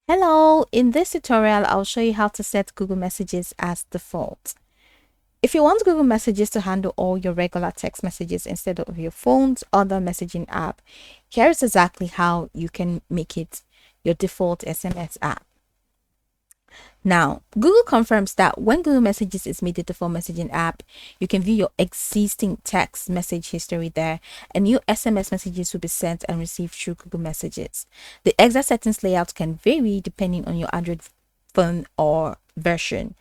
Hello, in this tutorial, I'll show you how to set Google Messages as default. If you want Google Messages to handle all your regular text messages instead of your phone's other messaging app, here's exactly how you can make it your default SMS app. Now, Google confirms that when Google Messages is made the default messaging app, you can view your existing text message history there, and new SMS messages will be sent and received through Google Messages. The exact settings layout can vary depending on your Android phone or version.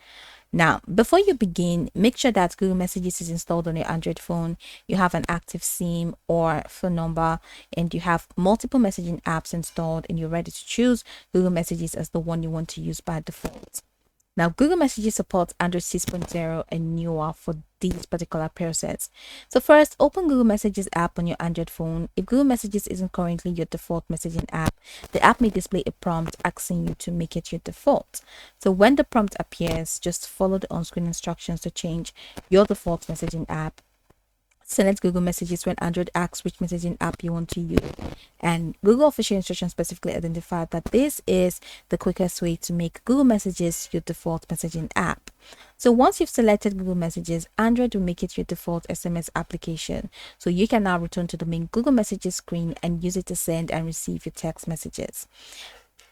Now, before you begin, make sure that Google Messages is installed on your Android phone, you have an active SIM or phone number, and you have multiple messaging apps installed, and you're ready to choose Google Messages as the one you want to use by default. Now, Google Messages supports Android 6.0 and newer for these particular presets. So first, open Google Messages app on your Android phone. If Google Messages isn't currently your default messaging app, the app may display a prompt asking you to make it your default. So when the prompt appears, just follow the on-screen instructions to change your default messaging app. Select Google Messages when Android asks which messaging app you want to use. And Google official instructions specifically identify that this is the quickest way to make Google Messages your default messaging app. So once you've selected Google Messages, Android will make it your default SMS application. So you can now return to the main Google Messages screen and use it to send and receive your text messages.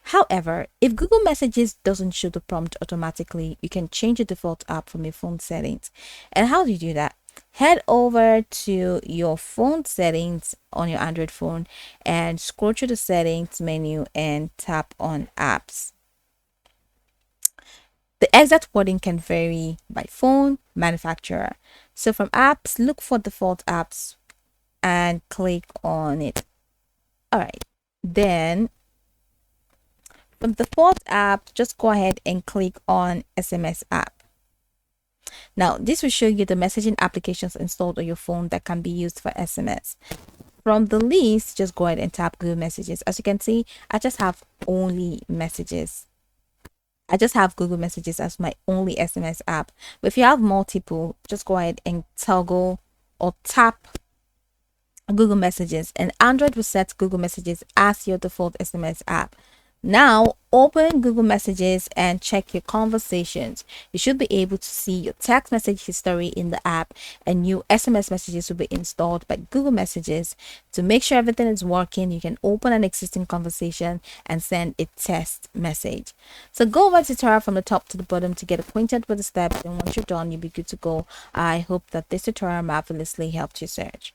However, if Google Messages doesn't show the prompt automatically, you can change the default app from your phone settings. And how do you do that? Head over to your phone settings on your Android phone and scroll through the settings menu and tap on apps. The exact wording can vary by phone manufacturer. So from apps, look for default apps and click on it. All right. Then from the default app, just go ahead and click on SMS app. Now, this will show you the messaging applications installed on your phone that can be used for SMS. From the list, just go ahead and tap Google Messages. As you can see, I just have only messages. I just have Google Messages as my only SMS app. But if you have multiple, just go ahead and toggle or tap Google Messages, and Android will set Google Messages as your default SMS app. Now open Google Messages and check your conversations. You should be able to see your text message history in the app, and new SMS messages will be installed by Google Messages. To make sure everything is working, you can open an existing conversation and send a test message. So go over the tutorial from the top to the bottom to get acquainted with the steps, and once you're done, you'll be good to go. I hope that this tutorial marvelously helped you search.